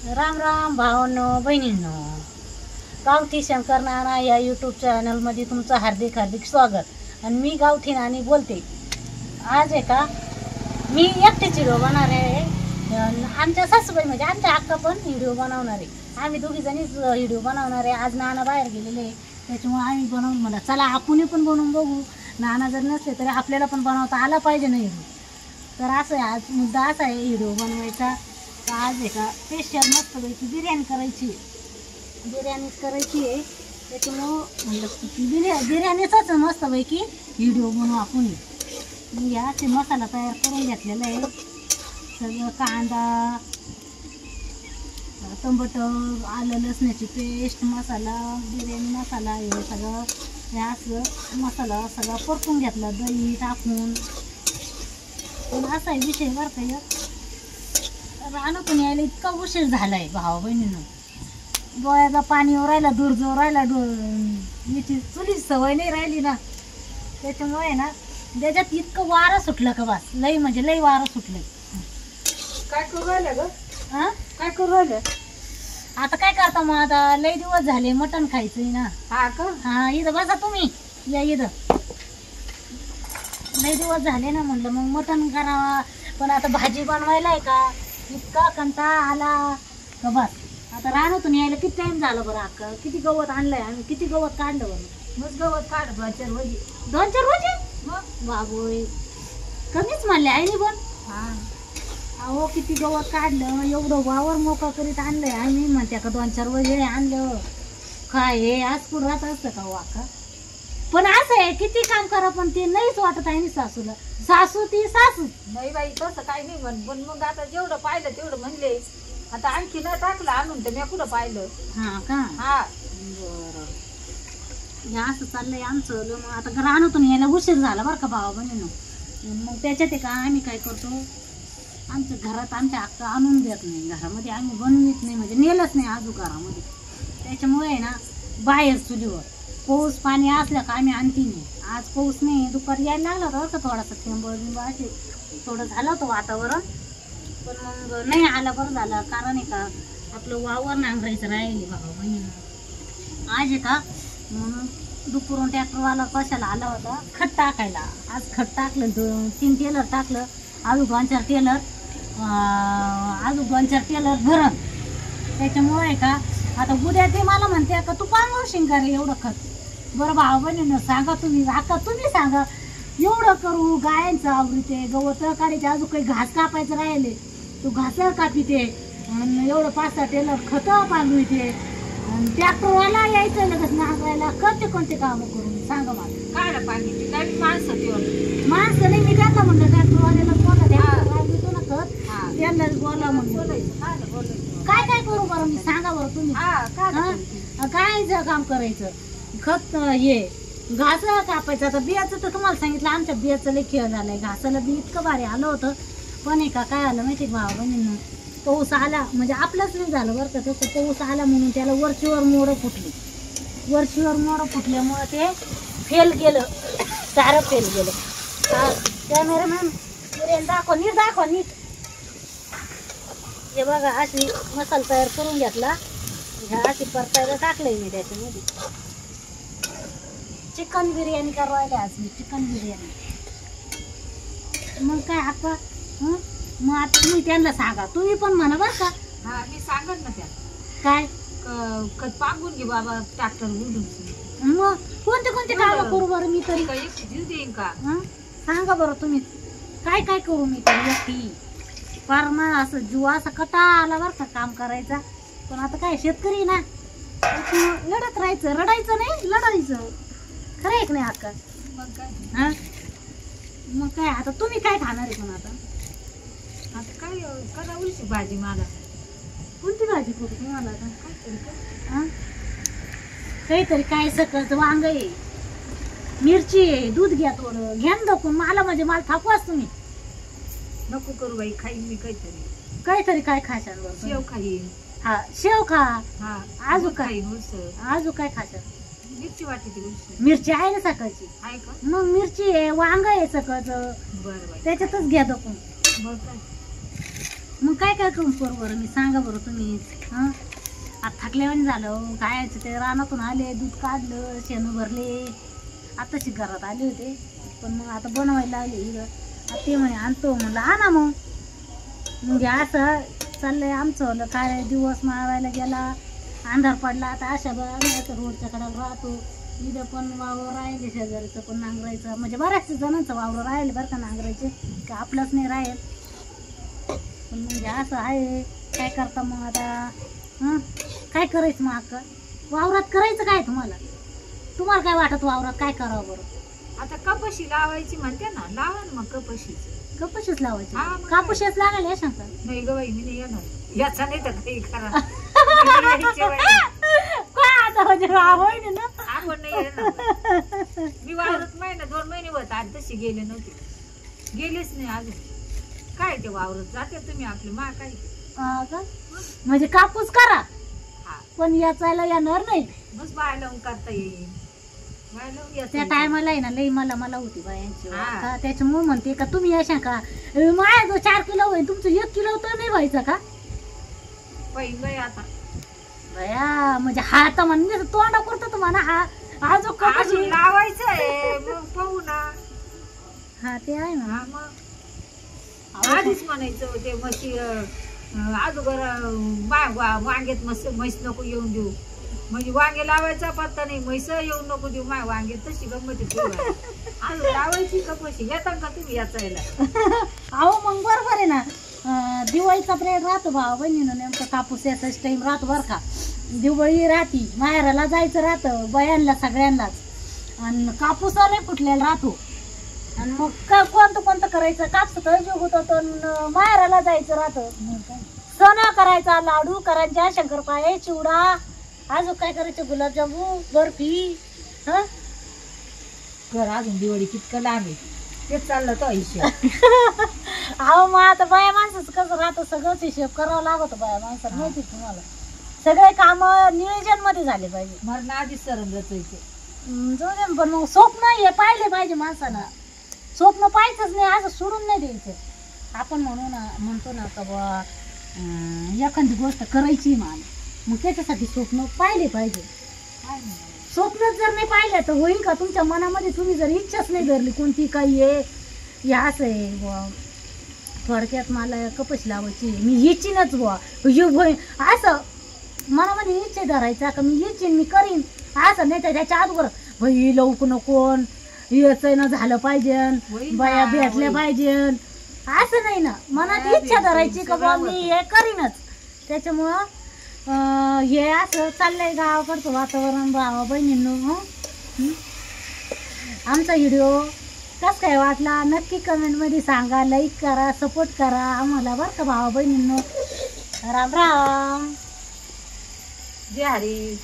राम राम भावांनो बहिणींनो, गावठी शंकर नाना या यूट्यूब चॅनलमध्ये तुमचं हार्दिक हार्दिक स्वागत. आणि मी गावठी नानी बोलते. आज आहे का मी एकटीच व्हिडिओ बनवणार आहे. आमच्या सासूबाई म्हणजे आमच्या अक्का पण व्हिडिओ बनवणार आहे. आम्ही दोघीजणीच व्हिडिओ बनवणार आहे. आज नाना बाहेर गेलेले आहे, त्याच्यामुळे आम्ही बनवून म्हणा चला आपण पण बनवून बघू. नाना जर नसले तरी आपल्याला पण बनवता आला पाहिजे नाही. तर असं आहे, आज मुद्दा असा आहे व्हिडिओ बनवायचा. तर आज आहे का स्पेशल मस्तपैकी बिर्याणी करायची आहे. त्याच्यामुळं म्हणलं बिर्याणीचाच मस्तपैकी व्हिडिओ बनवू आपण. या ते मसाला तयार करून घेतलेला आहे. सगळं कांदा, टमाटर, आलं लसणाची पेस्ट, मसाला, बिर्याणी मसाला, हे सगळं हे असं मसाला सगळा परतून घेतला दही टाकून. पण असा आहे विषय बरं का, रानातून यायला इतका उशीर झाला आहे भावा बहिणीनं. डोळ्याचा पाणी राहिला, दूर राहिला, याची चुलीची सवय नाही राहिली ना, त्याच्यामुळे ना त्याच्यात इतकं वारं सुटलं का बस, लई म्हणजे लई वारं सुटलं. काय करू राहिलं ग? हां काय करू राहिलं? आता काय करता मग, आता लई दिवस झाले मटण खायचंय ना. हा का? हां इथं बसा तुम्ही, या इथं. लई दिवस झाले ना म्हणलं मग मटण करावा. पण आता भाजी बनवायला आहे का इतका कंटाळा आला का बस. आता रानातून यायला किती टाइम झाला बरं अक्का, किती गवत आणलंय आम्ही, किती गवत काढलं बरं. मग गवत काढ 2-4 रोजी. 2-4 रोजी मग बाबोय कमीच म्हणले आहे नि पण. हा अहो किती गवत काढलं, एवढं वावर मोकळं करीत आणलंय आम्ही. म्हणते का 2-4 रोजी आणलं काय हे आज कुठं राहत असतं का वाका. पण असं आहे किती काम करा पण ते नाहीच वाटत आहे. सासूला सासू ती सासू नाही बाई, तसं काही नाही म्हण. पण मग आता जेवढं पाहिलं तेवढं म्हणले. आता आणखी न टाकलं आणून तर मी कुठं पाहिलं. हा का. हा बरं हे असं चाललंय आमचं. मग आता रानातून यायला उशीर झाला बरं का भावा बहिणीनं. मग त्याच्यात आहे का आम्ही काय करतो, आमच्या घरात आमच्या अक्का आणून देत नाही, घरामध्ये आम्ही बनवित नाही, म्हणजे नेलंच नाही आजू घरामध्ये. त्याच्यामुळे आहे ना बाहेर चुलीवर पाऊस पाणी असलं का आम्ही आणती नाही. आज पाऊस नाही, दुपारी यायला लागला होता का थोडासा थेंब असे थोडं झालं होतं वातावरण. पण मग नाही आला, बरं झालं. कारण आहे का आपलं वावर नांगरायचं राहिले भावा बहिणीनं. आज आहे का म्हणून दुपारून ट्रॅक्टरवाला कशाला आला होता खत टाकायला. आज खत टाकलं, 2-3 टेलर टाकलं, अजून 2-4 टेलर भरण. त्याच्यामुळे आहे का आता उद्या ते मला म्हणते का तू पांगवशील शिंगा रे एवढं खत. बरं भावा बहिणीनं सांगा तुम्ही, आता तुम्ही सांगा एवढं करू. गायांचं आवडते, गवत काढायचे, अजून काही घास कापायचं राहिले तू घास कापिते, आणि एवढं 5-6 टेलर खतं पांगविते, ट्रॅक्टरवाला यायचं लगेच नांगरायला. कोणते कामं करून सांगा मला. काय पाणी काय माणसं तेवढं माणसं नाही, मी त्यांना म्हणलं ट्रॅक्टरवाल्याला बोला, देतो ना खत त्यांना बोला म्हणलं. बोलायचं काय काय करू बरं मी सांगा बरं तुम्ही. काय काम करायचं, खत हे घास कापायचं. आता बियाचं तर तुम्हाला सांगितलं, आमच्या बियाचं लई खेळ झालाय. घासाला बी इतकं भारी आलं होतं, पण आहे का काय आलं माहिती भावा बहिणींना, पाऊस आला म्हणजे आपलंच नाही झालं बरं का. तसं पाऊस आला म्हणून त्याला वरचीवर मोडं फुटल्यामुळं ते फेल गेलं, सारं फेल गेलं. कॅमेरामॅन दाखव नीट. हे बघा अशी मसाला तयार करून घेतला, ह्या अशी परतायला टाकलंय मी त्याच्यामध्ये. चिकन बिर्याणी करायला आज मी, चिकन बिर्याणी. मग काय आता मग आता तुम्ही त्यांना सांगा, तुम्ही पण म्हणा बरं का. हा मी सांगत ना त्या काय खत पांगून घे बाबा ट्रॅक्टर उडून. मग कोणते काम करू बरं मी तरी. काही जीव देईन का? सांगा बरं तुम्ही काय काय करू मी तरी एकटी. फार ना असं जीव असा कटा आला बरं का काम करायचा. पण आता काय शेतकरी ना, लढत राहायचं, रडायचं नाही, लढायचं. खरं एक नाही अक्का. मग काय हा मग काय आता तुम्ही काय खाणार आहे. पण आता काय करा उलशी भाजी. मला कोणती भाजी करू तुम्हाला आता. काहीतरी काहीतरी काय सकाळचं वांग आहे, मिरची आहे, दूध घ्या थोडं, घ्या ना दाखवून मला, म्हणजे मला थाकवाच तुम्ही. नको करू बाई, खाईन मी काहीतरी काय खाशाल बरं. शेव खाईन. हा शेव खा. हा आजू काय खाईन उलसं. आजू काय खाशाल. मिरची वाटते ती उलसं. मिरची आहे ना सकाळची. आहे का? मग मिरची आहे, वांग आहे सकाळचं, बरं बाई त्याच्यातच घ्या दाखवून. मग काय मग काय काय करू बरं मी सांगा बरं तुम्ही. हां आता थकल्यावानी झालं खायचं ते रानातून आले दूध काढलं शेण भरले आताशी घरात आले होते पण मग आता बनवायला आले इकडं आता ते म्हणे आणतो म्हणलं आणा मग म्हणजे असं चाललंय आमचं होलं काय दिवस माळवायला गेला अंधार पडला आता अशा बघा रोडच्या कडाला राहतो इथं पण वावर राहिले शेजारीचं पण नांगरायचं म्हणजे बऱ्याचशा जणांचं वावर राहिले बरं का नांगरायचे का आपलंच नाही राहील पण म्हणजे असं आहे काय करता मग आता हं काय करायचं मग अक्का वावरात करायचं काय तुम्हाला काय वाटत वावरात काय करावं बरं आता कपाशी लावायची म्हणते ना लावा ना मग कपाशी कपाशीच लावायची हा, मग कापूसच लागायला या सांगता नाही ग बाई मी नाही येणार याचा नाही तर काही करा काय आता म्हणजे होय ना आपण नाही येणार मी वावरत महिना 2 महिने होत आज तशी गेले नव्हते गेलेच नाही अजून काय ते वावरत जाते तुम्ही आपले मा काय हा का? म्हणजे कापूस करा हा पण याचायला येणार नाही बस बाय लावून करता येईल बाय लावून त्या याचं टायमाला आहे ना लई मला होती बायांची हा. का त्याच्यामुळे म्हणते का तुम्ही अशा का माया जो 4 किलो होईल तुमचं 1 किलो तर नाही व्हायचं का पहिलं बाई आता बया म्हणजे हा तर म्हणजे तोंडा करतो तुम्हाला हा जो अजून कपाशी लावायचं आहे मग पाहू ना हा ते आहे ना हा मग आधीच म्हणायचं ते म्हशी अगोदर वांग्यात म्हैस नको येऊन देऊ म्हणजे वांगे लावायचा पत्ता नाही म्हैस येऊन नको देऊ माय वांगे तशी गंमत अजून लावायची कपाशी येतात का तुम्ही याचायला अहो मग बरोबर आहे ना दिवाळीचा प्रेड राहतो भावा बहिणीनं नेमकं कापूस याचाच टाईम राहतो बरं का दिवाळी राहती माहेराला जायचं राहतं बायांना सगळ्यांनाच आणि कापूस आले फुटलेला राहतो आणि मग कोणतं करायचं कापस तर जीव होतं तर माहेराला जायचं राहतं सण करायचा लाडू करायच्या शंकरपाळे चिवडा अजून काय करायचं गुलाबजामू बर्फी हं कर अजून दिवाळी कितकं लांब आहे तेच चाललं तो हिशेब अहो मग आता बाया माणसाचं कसं राहतं सगळंच हिशेब करावं लागतं बाया माणसाला माहिती तुम्हाला सगळे काम नियोजन मध्ये झाले पाहिजे मरण आधीच सरण रचायचे जाऊ दे पण मग स्वप्न हे पाहिले पाहिजे माणसानं स्वप्न पाहायचंच नाही असं सोडून नाही द्यायचं आपण म्हणतो ना का बा एखादी गोष्ट करायची मान मग त्याच्यासाठी स्वप्न पाहिले पाहिजे स्वप्नच जर नाही पाहिलं तर होईल का तुमच्या मनामध्ये तुम्ही जर इच्छाच नाही धरली कोणती काही आहे हे असं आहे बुवा थोडक्यात मला कपाशी लावायची मी इच्छिनच बुवा असं मनामध्ये इच्छा धरायचा का मी इच्छिन मी करीन असं नाही तर त्याच्या अगोदर भाई लवकर नको याचं ना झालं पाहिजे बाया भेटल्या पाहिजे असं नाही ना मनात इच्छा धरायची का बुवा मी हे करीनच त्याच्यामुळं हे असं चाललंय गावाकडचं वातावरण भावा बहिणींनो आमचा व्हिडिओ कसं काय वाटला नक्की कमेंटमध्ये सांगा लाईक करा सपोर्ट करा आम्हाला बरं का भावा बहिणींनो राम राम जय हरी